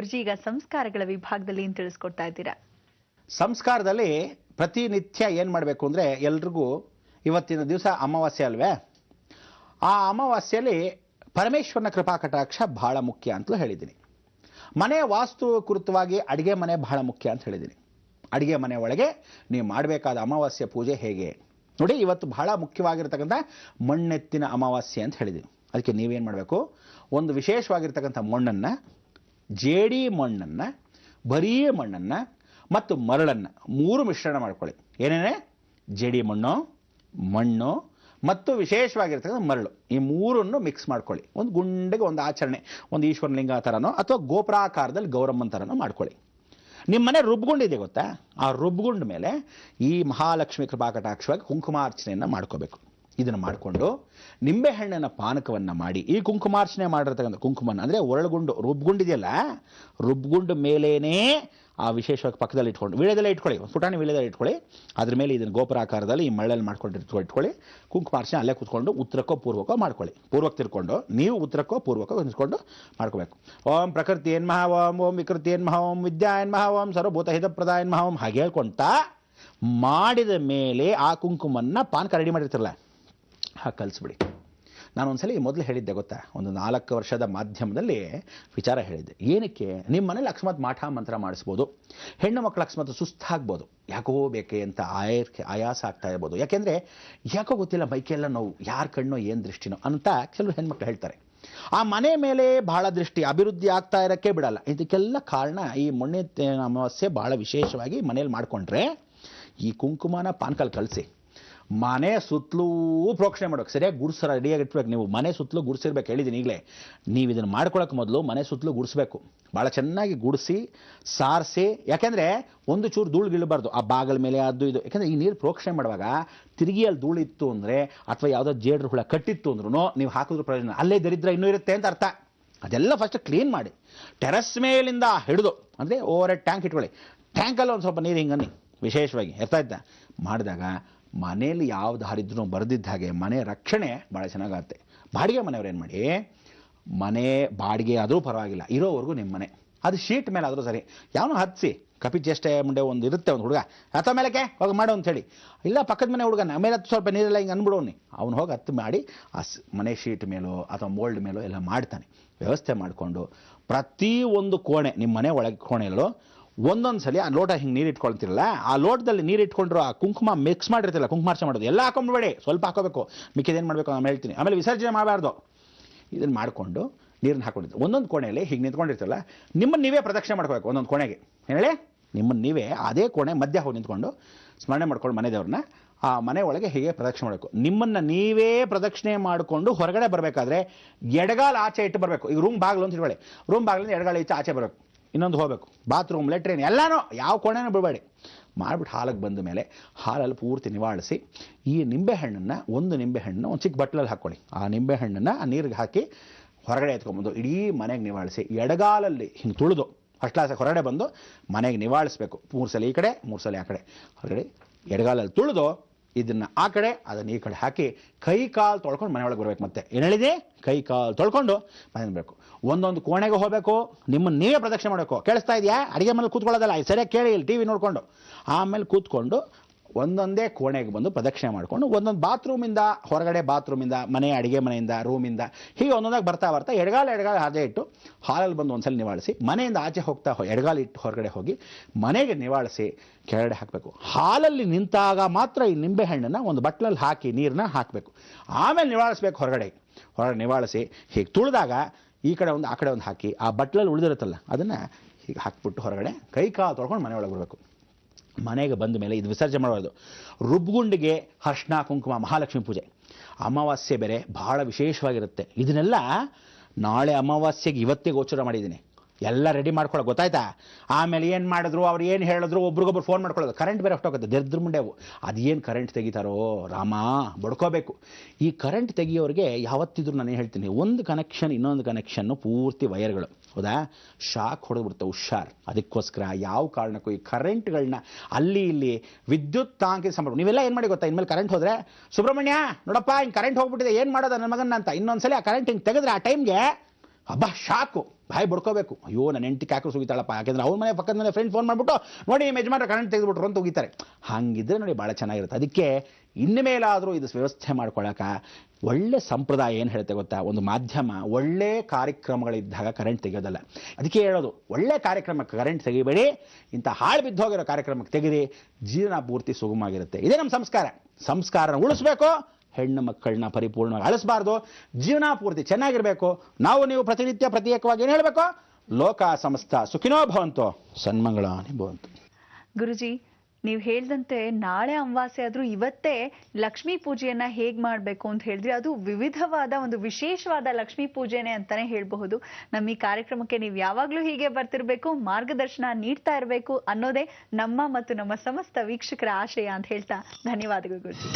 ಗುರುಜಿ, ಈಗ ಸಂಸ್ಕಾರಗಳ ವಿಭಾಗದಲ್ಲಿ ಏನು ತಿಳಿಸ್ಕೊಡ್ತಾ ಇದ್ದೀರಾ? ಸಂಸ್ಕಾರದಲ್ಲಿ ಪ್ರತಿನಿತ್ಯ ಏನು ಮಾಡಬೇಕು ಅಂದರೆ, ಎಲ್ರಿಗೂ ಇವತ್ತಿನ ದಿವಸ ಅಮಾವಾಸ್ಯೆ ಅಲ್ವೇ, ಆ ಅಮಾವಾಸ್ಯೆಯಲ್ಲಿ ಪರಮೇಶ್ವರನ ಕೃಪಾ ಕಟಾಕ್ಷ ಬಹಳ ಮುಖ್ಯ ಅಂತಲೂ ಹೇಳಿದ್ದೀನಿ. ಮನೆಯ ವಾಸ್ತು ಕುರಿತವಾಗಿ ಅಡುಗೆ ಮನೆ ಬಹಳ ಮುಖ್ಯ ಅಂತ ಹೇಳಿದ್ದೀನಿ. ಅಡುಗೆ ಮನೆ ಒಳಗೆ ನೀವು ಮಾಡಬೇಕಾದ ಅಮಾವಾಸ್ಯೆ ಪೂಜೆ ಹೇಗೆ ನೋಡಿ. ಇವತ್ತು ಬಹಳ ಮುಖ್ಯವಾಗಿರ್ತಕ್ಕಂಥ ಮಣ್ಣೆತ್ತಿನ ಅಮಾವಾಸ್ಯೆ ಅಂತ ಹೇಳಿದ್ದೀನಿ. ಅದಕ್ಕೆ ನೀವೇನು ಮಾಡಬೇಕು, ಒಂದು ವಿಶೇಷವಾಗಿರ್ತಕ್ಕಂಥ ಮಣ್ಣನ್ನು, ಜೇಡಿ ಮಣ್ಣನ್ನು, ಬರೀ ಮಣ್ಣನ್ನು ಮತ್ತು ಮರಳನ್ನು ಮೂರು ಮಿಶ್ರಣ ಮಾಡ್ಕೊಳ್ಳಿ. ಏನೇನೇ? ಜೇಡಿ ಮಣ್ಣು ಮತ್ತು ವಿಶೇಷವಾಗಿರ್ತಕ್ಕಂಥ ಮರಳು, ಈ ಮೂರನ್ನು ಮಿಕ್ಸ್ ಮಾಡ್ಕೊಳ್ಳಿ. ಒಂದು ಗುಂಡಿಗೆ ಒಂದು ಆಚರಣೆ, ಒಂದು ಈಶ್ವರಲಿಂಗ ಥರನೋ ಅಥವಾ ಗೋಪುರಾಕಾರದಲ್ಲಿ ಗೌರಮ್ಮನ ಥರನೋ ಮಾಡ್ಕೊಳ್ಳಿ. ನಿಮ್ಮ ಮನೆ ರುಬ್ಗುಂಡಿದೆ ಗೊತ್ತಾ, ಆ ರುಬ್ಗುಂಡ ಮೇಲೆ ಈ ಮಹಾಲಕ್ಷ್ಮಿ ಕೃಪಾ ಕಟಾಕ್ಷವಾಗಿ ಕುಂಕುಮಾರ್ಚನೆಯನ್ನು ಮಾಡ್ಕೋಬೇಕು. ಇದನ್ನು ಮಾಡಿಕೊಂಡು ನಿಂಬೆಹಣ್ಣಿನ ಪಾನಕವನ್ನು ಮಾಡಿ, ಈ ಕುಂಕುಮಾರ್ಚನೆ ಮಾಡಿರ್ತಕ್ಕಂಥ ಕುಂಕುಮನ ಅಂದರೆ ಒರಳುಗುಂಡು ರುಬ್ಗುಂಡಿದೆಯಲ್ಲ, ರುಬ್ಗುಂಡು ಮೇಲೇನೇ ಆ ವಿಶೇಷವಾಗಿ ಪಕ್ಕದಲ್ಲಿ ಇಟ್ಕೊಂಡು ವೀಳ್ಯದೆಲೆ ಇಟ್ಕೊಳ್ಳಿ, ಪುಟಾಣಿ ವೀಳ್ಯದೆಲೆ ಇಟ್ಕೊಳ್ಳಿ. ಅದ್ರ ಮೇಲೆ ಇದನ್ನು ಗೋಪುರಾಕಾರದಲ್ಲಿ ಈ ಮಳ್ಳಲ್ಲಿ ಮಾಡ್ಕೊಂಡು ಇಟ್ಕೊಳ್ಳಿ. ಕುಂಕುಮಾರ್ಚನೆ ಅಲ್ಲೇ ಕೂತ್ಕೊಂಡು ಉತ್ತರಕ್ಕೋ ಪೂರ್ವಕ್ಕೋ ಮಾಡ್ಕೊಳ್ಳಿ. ಪೂರ್ವಕ್ಕೆ ತಿರ್ಕೊಂಡು ನೀವು ಉತ್ತರಕ್ಕೋ ಪೂರ್ವಕ್ಕೋ ನಿಂತ್ಕೊಂಡು ಮಾಡ್ಕೋಬೇಕು. ಓಂ ಪ್ರಕೃತಿ ಏನ್ಮಹ ಓಂ, ಓಂ ವಿಕೃತಿ ಏನ್ಮಹ ಓಂ, ವಿದ್ಯಾ ಏನ್ಮಹ ಓಂ, ಸರ್ವಭೂತ ಹಿತಪ್ರದ ಏನ್ಮಹ ಓಂ ಹಾಗೆ ಹೇಳ್ಕೊಂತ ಮಾಡಿದ ಮೇಲೆ ಆ ಕುಂಕುಮನ್ನ ಪಾನಕ ರೆಡಿ ಮಾಡಿರ್ತಿರಲ್ಲ ಹಾಗೆ ಕಲಿಸ್ಬಿಡಿ. ನಾನು ಒಂದ್ಸಲಿ ಮೊದಲು ಹೇಳಿದ್ದೆ ಗೊತ್ತಾ, ಒಂದು 4 ವರ್ಷದ ಮಾಧ್ಯಮದಲ್ಲಿ ವಿಚಾರ ಹೇಳಿದ್ದೆ. ಏನಕ್ಕೆ? ನಿಮ್ಮ ಮನೇಲಿ ಅಕಸ್ಮಾತ್ ಮಾಠ ಮಂತ್ರ ಮಾಡಿಸ್ಬೋದು, ಹೆಣ್ಣು ಮಕ್ಕಳು ಅಕಸ್ಮಾತ್ ಸುಸ್ತಾಗ್ಬೋದು, ಯಾಕೋ ಬೇಕೆ ಅಂತ ಆಯಾಸ ಆಗ್ತಾ ಇರ್ಬೋದು. ಯಾಕೆಂದರೆ ಯಾಕೋ ಗೊತ್ತಿಲ್ಲ ಮೈಕೆಲ್ಲ ನೋವು, ಯಾರ ಕಣ್ಣೋ ಏನು ದೃಷ್ಟಿನೋ ಅಂತ ಕೆಲವು ಹೆಣ್ಮಕ್ಳು ಹೇಳ್ತಾರೆ. ಆ ಮನೆ ಮೇಲೆ ಬಹಳ ದೃಷ್ಟಿ ಅಭಿವೃದ್ಧಿ ಆಗ್ತಾ ಇರೋಕ್ಕೆ ಬಿಡಲ್ಲ. ಇದಕ್ಕೆಲ್ಲ ಕಾರಣ ಈ ಮೊನ್ನೆ ಅಮಾವಾಸ್ಯೆ ಭಾಳ ವಿಶೇಷವಾಗಿ ಮನೇಲಿ ಮಾಡಿಕೊಂಡ್ರೆ ಈ ಕುಂಕುಮನ ಪಾನಕಲ್ಲಿ ಕಳಿಸಿ ಮನೆ ಸುತ್ತಲೂ ಪ್ರೋಕ್ಷಣೆ ಮಾಡೋಕೆ ಸರಿಯಾಗಿ ಗುಡಿಸರ ರೆಡಿಯಾಗಿ ಇಟ್ಬೇಕು. ನೀವು ಮನೆ ಸುತ್ತಲೂ ಗುಡಿಸಿರ್ಬೇಕು. ಹೇಳಿದ್ದೀನಿ ಈಗಲೇ, ನೀವು ಇದನ್ನು ಮಾಡ್ಕೊಳ್ಳೋಕೆ ಮೊದಲು ಮನೆ ಸುತ್ತಲೂ ಗುಡಿಸ್ಬೇಕು. ಭಾಳ ಚೆನ್ನಾಗಿ ಗುಡಿಸಿ ಸಾರಿಸಿ, ಯಾಕೆಂದರೆ ಒಂದು ಚೂರು ಧೂಳು ಬೀಳಬಾರ್ದು ಆ ಬಾಗಲ ಮೇಲೆ ಅದು ಇದು. ಯಾಕೆಂದರೆ ಈ ನೀರು ಪ್ರೋಕ್ಷಣೆ ಮಾಡುವಾಗ ತಿರುಗಿ ಅಲ್ಲಿ ಧೂಳಿತ್ತು ಅಂದರೆ ಅಥವಾ ಯಾವುದೋ ಜೇಡ್ರ ಹುಳ ಕಟ್ಟಿತ್ತು ಅಂದ್ರೂ ನೀವು ಹಾಕಿದ್ರು ಪ್ರಯೋಜನ, ಅಲ್ಲೇ ದರಿದ್ರ ಇನ್ನೂ ಇರುತ್ತೆ ಅಂತ ಅರ್ಥ. ಅದೆಲ್ಲ ಫಸ್ಟ್ ಕ್ಲೀನ್ ಮಾಡಿ, ಟೆರಸ್ ಮೇಲಿಂದ ಹಿಡಿದು ಅಂದರೆ ಓವರ್ ಹೆಡ್ ಟ್ಯಾಂಕ್ ಇಟ್ಕೊಳ್ಳಿ. ಟ್ಯಾಂಕಲ್ಲಿ ಒಂದು ಸ್ವಲ್ಪ ನೀರು ಹಿಂಗನ್ನಿ ವಿಶೇಷವಾಗಿ ಇರ್ತಾ ಮಾಡಿದಾಗ ಮನೇಲಿ ಯಾವ್ದು ಹರಿದ್ರೂ ಬರೆದಿದ್ದ ಹಾಗೆ ಮನೆ ರಕ್ಷಣೆ ಭಾಳ ಚೆನ್ನಾಗುತ್ತೆ. ಬಾಡಿಗೆ ಮನೆಯವ್ರು ಏನು ಮಾಡಿ, ಮನೆ ಬಾಡಿಗೆ ಆದರೂ ಪರವಾಗಿಲ್ಲ, ಇರೋವರೆಗೂ ನಿಮ್ಮ ಮನೆ ಅದು ಶೀಟ್ ಮೇಲೆ ಆದರೂ ಸರಿ ಯಾವನು ಹತ್ತಿಸಿ ಕಪಿ ಚೇಷ್ಟೆ ಮುಂದೆ ಒಂದು ಇರುತ್ತೆ, ಒಂದು ಹುಡುಗ ಹತ್ತ ಮೇಲಕ್ಕೆ ಹೋಗಿ ಮಾಡು ಅಂತ ಹೇಳಿ, ಇಲ್ಲ ಪಕ್ಕದ ಮನೆ ಹುಡುಗನ ಮೇಲೆ ಹತ್ತು ಸ್ವಲ್ಪ ನೀರೆಲ್ಲ ಹಿಂಗೆ ಅನ್ಬಿಡೋನಿ, ಅವ್ನು ಹೋಗಿ ಹತ್ತು ಮಾಡಿ ಆ ಮನೆ ಶೀಟ್ ಮೇಲೋ ಅಥವಾ ಮೋಲ್ಡ್ ಮೇಲೋ ಎಲ್ಲ ಮಾಡ್ತಾನೆ. ವ್ಯವಸ್ಥೆ ಮಾಡಿಕೊಂಡು ಪ್ರತಿ ಒಂದು ಕೋಣೆ, ನಿಮ್ಮ ಮನೆ ಒಳಗೆ ಕೋಣೆಯಲ್ಲೋ ಒಂದೊಂದು ಸಲ ಆ ಲೋಟ ಹಿಂಗೆ ನೀರು ಇಟ್ಕೊಳ್ತಿರಲ್ಲ, ಆ ಲೋಟದಲ್ಲಿ ನೀರು ಇಟ್ಕೊಂಡ್ರು ಆ ಕುಂಕುಮ ಮಿಕ್ಸ್ ಮಾಡಿರ್ತಿಲ್ಲ, ಕುಂಕುಮಾರ್ಚನೆ ಮಾಡೋದು ಎಲ್ಲ ಹಾಕೊಂಡ್ಬೇಡಿ, ಸ್ವಲ್ಪ ಹಾಕೋಬೇಕು. ಮಿಕ್ಕಿದೇನು ಮಾಡಬೇಕು ನಾನು ಹೇಳ್ತೀನಿ. ಆಮೇಲೆ ವಿಸರ್ಜನೆ ಮಾಡಬಾರ್ದು. ಇದನ್ನು ಮಾಡಿಕೊಂಡು ನೀರನ್ನ ಹಾಕೊಂಡಿದ್ದು ಒಂದೊಂದು ಕೋಣೆಯಲ್ಲಿ ಹೀಗೆ ನಿಂತ್ಕೊಂಡಿರ್ತಿರಲ್ಲ, ನಿಮ್ಮನ್ನು ನೀವೇ ಪ್ರದಕ್ಷಿಣೆ ಮಾಡ್ಕೋಬೇಕು. ಒಂದೊಂದು ಕೋಣೆಗೆ ಹೇಳಿ ನಿಮ್ಮನ್ನು ನೀವೇ ಅದೇ ಕೋಣೆ ಮಧ್ಯ ಹೋಗಿ ನಿಂತ್ಕೊಂಡು ಸ್ಮರಣೆ ಮಾಡ್ಕೊಂಡು ಮನೆ ದೇವ್ರನ್ನ ಆ ಮನೆ ಒಳಗೆ ಹೀಗೆ ಪ್ರದಕ್ಷಿಣೆ ಮಾಡಬೇಕು. ನಿಮ್ಮನ್ನು ನೀವೇ ಪ್ರದಕ್ಷಿಣೆ ಮಾಡಿಕೊಂಡು ಹೊರಗಡೆ ಬರಬೇಕಾದ್ರೆ ಎಡಗಾಲ ಆಚೆ ಇಟ್ಟು ಬರಬೇಕು. ಈಗ ರೂಮ್ ಬಾಗಿಲು ಅಂತ ಇಟ್ಕೊಳ್ಳಿ, ರೂಮ್ ಬಾಗಿಲಿಂದ ಎಡಗಾಲ ಈಚೆ ಆಚೆ ಬರಬೇಕು. ಇನ್ನೊಂದು ಹೋಗಬೇಕು, ಬಾತ್ರೂಮ್ ಲೆಟ್ರಿನ್ ಎಲ್ಲನೂ ಯಾವ ಕೋಣೆನೂ ಬಿಡಬೇಡಿ. ಮಾಡಿಬಿಟ್ಟು ಹಾಲಿಗೆ ಬಂದ ಮೇಲೆ ಹಾಲಲ್ಲಿ ಪೂರ್ತಿ ನಿವಾಳಿಸಿ ಈ ನಿಂಬೆಹಣ್ಣನ್ನು, ಒಂದು ನಿಂಬೆಹಣ್ಣು ಒಂದು ಚಿಕ್ಕ ಬಟ್ಲಲ್ಲಿ ಹಾಕ್ಕೊಳ್ಳಿ. ಆ ನಿಂಬೆಹಣ್ಣನ್ನು ಆ ನೀರಿಗೆ ಹಾಕಿ ಹೊರಗಡೆ ಎತ್ಕೊಂಡ್ಬಂದು ಇಡೀ ಮನೆಗೆ ನಿವಾಳಿಸಿ ಎಡಗಾಲಲ್ಲಿ ಹಿಂಗೆ ತುಳಿದು ಫಸ್ಟ್ ಕ್ಲಾಸಾಗಿ ಹೊರಗಡೆ ಬಂದು ಮನೆಗೆ ನಿವಾಳಿಸ್ಬೇಕು. 3 ಸಲ ಈ ಕಡೆ 3 ಸಲ ಆ ಕಡೆ ಹೊರಗಡೆ ಎಡಗಾಲಲ್ಲಿ ತುಳಿದು ಇದನ್ನು ಆ ಕಡೆ ಅದನ್ನು ಈ ಕಡೆ ಹಾಕಿ ಕೈ ಕಾಲು ತೊಳ್ಕೊಂಡು ಮನೆ ಒಳಗೆ ಬರಬೇಕು. ಮತ್ತೆ ಏನು ಹೇಳಿದೆ, ಕೈ ಕಾಲು ತೊಳ್ಕೊಂಡು ಮನೆ ಬರಬೇಕು. ಒಂದೊಂದು ಕೋಣೆಗೆ ಹೋಗಬೇಕು, ನಿಮ್ಮನ್ನು ನೀವೇ ಪ್ರದಕ್ಷಿಣೆ ಮಾಡಬೇಕು. ಕೇಳಿಸ್ತಾ ಇದೆಯಾ? ಅಡುಗೆ ಮನೇಲಿ ಕೂತ್ಕೊಳ್ಳೋದಲ್ಲ, ಸರಿಯಾಗಿ ಕೇಳಿ ಇಲ್ಲಿ ಟಿ ವಿ ನೋಡಿಕೊಂಡು. ಆಮೇಲೆ ಕೂತ್ಕೊಂಡು ಒಂದೊಂದೇ ಕೋಣೆಗೆ ಬಂದು ಪ್ರದಕ್ಷಿಣೆ ಮಾಡಿಕೊಂಡು ಒಂದೊಂದು ಬಾತ್ರೂಮಿಂದ ಹೊರಗಡೆ, ಬಾತ್ರೂಮಿಂದ ಮನೆ ಅಡುಗೆ ಮನೆಯಿಂದ ರೂಮಿಂದ ಹೀಗೆ ಒಂದೊಂದಾಗಿ ಬರ್ತಾ ಎಡಗಾಲ ಹಾಗೆ ಇಟ್ಟು ಹಾಲಲ್ಲಿ ಬಂದು ಒಂದ್ಸಲ ನಿವಾಳಿಸಿ ಮನೆಯಿಂದ ಆಚೆ ಹೋಗ್ತಾ ಎಡಗಾಲ ಇಟ್ಟು ಹೊರಗಡೆ ಹೋಗಿ ಮನೆಗೆ ನಿವಾಳಿಸಿ ಕೆಳಗಡೆ ಹಾಕಬೇಕು. ಹಾಲಲ್ಲಿ ನಿಂತಾಗ ಮಾತ್ರ ಈ ನಿಂಬೆಹಣ್ಣನ್ನು ಒಂದು ಬಟ್ಲಲ್ಲಿ ಹಾಕಿ ನೀರನ್ನ ಹಾಕಬೇಕು. ಆಮೇಲೆ ನಿವಾಳಿಸ್ಬೇಕು. ಹೊರಗಡೆ ನಿವಾಳಿಸಿ ಹೀಗೆ ತುಳಿದಾಗ ಈ ಕಡೆ ಒಂದು ಆ ಕಡೆ ಒಂದು ಹಾಕಿ ಆ ಬಟ್ಲಲ್ಲಿ ಉಳಿದಿರುತ್ತಲ್ಲ ಅದನ್ನು ಹೀಗೆ ಹಾಕ್ಬಿಟ್ಟು ಹೊರಗಡೆ ಕೈ ಕಾಲು ತೊಳ್ಕೊಂಡು ಮನೆ ಒಳಗೆ ಬರಬೇಕು. ಮನೆಗೆ ಬಂದ ಮೇಲೆ ಇದು ವಿಸರ್ಜನೆ ಮಾಡೋದು. ರುಬ್ಗುಂಡಿಗೆ ಅರ್ಶಿನ ಕುಂಕುಮ ಮಹಾಲಕ್ಷ್ಮಿ ಪೂಜೆ, ಅಮಾವಾಸ್ಯೆ ಬೇರೆ ಭಾಳ ವಿಶೇಷವಾಗಿರುತ್ತೆ. ಇದನ್ನೆಲ್ಲ ನಾಳೆ ಅಮಾವಾಸ್ಯೆಗೆ ಇವತ್ತೇ ಗೋಚರ ಮಾಡಿದ್ದೀನಿ. ಎಲ್ಲ ರೆಡಿ ಮಾಡ್ಕೊಳ್ಳೋ ಗೊತ್ತಾಯ್ತಾ? ಆಮೇಲೆ ಏನು ಮಾಡಿದ್ರು, ಅವ್ರು ಏನು ಹೇಳಿದ್ರು, ಒಬ್ರಿಗೊಬ್ರು ಫೋನ್ ಮಾಡ್ಕೊಳ್ಳೋದು. ಕರೆಂಟ್ ಬೇರೆ ಅಷ್ಟೋಗುತ್ತೆ, ದರಿದ್ರ ಮುಂಡೆವು. ಅದೇನು ಕರೆಂಟ್ ತೆಗಿತಾರೋ ರಾಮ, ಬಡ್ಕೋಬೇಕು. ಈ ಕರೆಂಟ್ ತೆಗಿಯೋರಿಗೆ ಯಾವತ್ತಿದ್ರು ನಾನು ಹೇಳ್ತೀನಿ, ಒಂದು ಕನೆಕ್ಷನ್ ಇನ್ನೊಂದು ಕನೆಕ್ಷನ್ನು ಪೂರ್ತಿ ವೈರ್ಗಳು, ಹೌದಾ? ಶಾಕ್ ಹೊಡೆದ್ಬಿಡ್ತಾವೆ, ಹುಷಾರ್. ಅದಕ್ಕೋಸ್ಕರ ಯಾವ ಕಾರಣಕ್ಕೂ ಈ ಕರೆಂಟ್ಗಳನ್ನ ಅಲ್ಲಿ ಇಲ್ಲಿ ವಿದ್ಯುತ್ ತಾಂಕಿ ಸಂಬಳ. ನೀವೆಲ್ಲ ಏನು ಮಾಡಿ ಗೊತ್ತಾ, ಇನ್ಮೇಲೆ ಕರೆಂಟ್ ಹೋದರೆ, ಸುಬ್ರಹ್ಮಣ್ಯ ನೋಡಪ್ಪ ಹಿಂಗೆ ಕರೆಂಟ್ ಹೋಗ್ಬಿಟ್ಟಿದೆ ಏನು ಮಾಡೋದು ನನ್ನ ಮಗನ ಅಂತ ಇನ್ನೊಂದ್ಸಲಿ ಆ ಕರೆಂಟ್ ಹಿಂಗೆ ತೆಗೆದ್ರೆ ಆ ಟೈಮ್ಗೆ ಹಬ್ಬ ಶಾಕು, ಬಾಯಿ ಬಡ್ಕೋಬೇಕು. ಅಯ್ಯೋ ನನ್ನ ಹೆಂಡತಿ ಕಾಕರು ಸುಗಿತಾಳಪ್ಪ, ಯಾಕೆಂದ್ರೆ ಅವ್ರ ಮನೆ ಪಕ್ಕದ ಮನೆ ಫ್ರೆಂಡ್ ಫೋನ್ ಮಾಡ್ಬಿಟ್ಟು ನೋಡಿ ನಿಮ್ಮ ಯಜಮಾನ್ರ ಕರೆಂಟ್ ತೆಗೆದುಬಿಟ್ರು ಅಂತ ಉಗಿತಾರೆ. ಹಂಗಿದ್ರೆ ನೋಡಿ ಭಾಳ ಚೆನ್ನಾಗಿರುತ್ತೆ. ಅದಕ್ಕೆ ಇನ್ನು ಮೇಲಾದರೂ ಇದು ವ್ಯವಸ್ಥೆ ಮಾಡ್ಕೊಳಕ ಒಳ್ಳೆ ಸಂಪ್ರದಾಯ ಏನು ಹೇಳುತ್ತೆ ಗೊತ್ತಾ, ಒಂದು ಮಾಧ್ಯಮ ಒಳ್ಳೆ ಕಾರ್ಯಕ್ರಮಗಳಿದ್ದಾಗ ಕರೆಂಟ್ ತೆಗೆಯೋದಲ್ಲ. ಅದಕ್ಕೆ ಹೇಳೋದು, ಒಳ್ಳೆ ಕಾರ್ಯಕ್ರಮಕ್ಕೆ ಕರೆಂಟ್ ತೆಗಿಬೇಡಿ, ಇಂಥ ಹಾಳು ಬಿದ್ದೋಗಿರೋ ಕಾರ್ಯಕ್ರಮಕ್ಕೆ ತೆಗೀರಿ, ಜೀವನ ಪೂರ್ತಿ ಸುಗಮವಾಗಿರುತ್ತೆ. ಇದೇ ನಮ್ಮ ಸಂಸ್ಕಾರ. ಸಂಸ್ಕಾರನ ಉಳಿಸ್ಬೇಕು, ಹೆಣ್ಣು ಮಕ್ಕಳನ್ನ ಪರಿಪೂರ್ಣವಾಗಿ ಅಳಿಸಬಾರ್ದು, ಜೀವನ ಪೂರ್ತಿ ಚೆನ್ನಾಗಿರಬೇಕು. ನಾವು ನೀವು ಪ್ರತಿನಿತ್ಯ ಪ್ರತ್ಯೇಕವಾಗಿ ಏನು ಹೇಳಬೇಕು, ಲೋಕ ಸಮಸ್ತ ಸುಖಿನೋ ಭವಂತು ಸನ್ಮಂಗಳಾನಿ ಭವಂತು. ಗುರುಜಿ, ನೀವು ಹೇಳ್ದಂತೆ ನಾಳೆ ಅಮಾವಾಸ್ಯೆ ಆದ್ರೂ ಇವತ್ತೇ ಲಕ್ಷ್ಮೀ ಪೂಜೆಯನ್ನ ಹೇಗ್ ಮಾಡ್ಬೇಕು ಅಂತ ಹೇಳಿದ್ರಿ. ಅದು ವಿವಿಧವಾದ ಒಂದು ವಿಶೇಷವಾದ ಲಕ್ಷ್ಮೀ ಪೂಜೆನೆ ಅಂತಾನೆ ಹೇಳ್ಬಹುದು. ನಮ್ಮ ಈ ಕಾರ್ಯಕ್ರಮಕ್ಕೆ ನೀವು ಯಾವಾಗ್ಲೂ ಹೀಗೆ ಬರ್ತಿರ್ಬೇಕು, ಮಾರ್ಗದರ್ಶನ ನೀಡ್ತಾ ಇರಬೇಕು ಅನ್ನೋದೇ ನಮ್ಮ ಮತ್ತು ನಮ್ಮ ಸಮಸ್ತ ವೀಕ್ಷಕರ ಆಶಯ ಅಂತ ಹೇಳ್ತಾ ಧನ್ಯವಾದಗಳು ಗುರುಜಿ.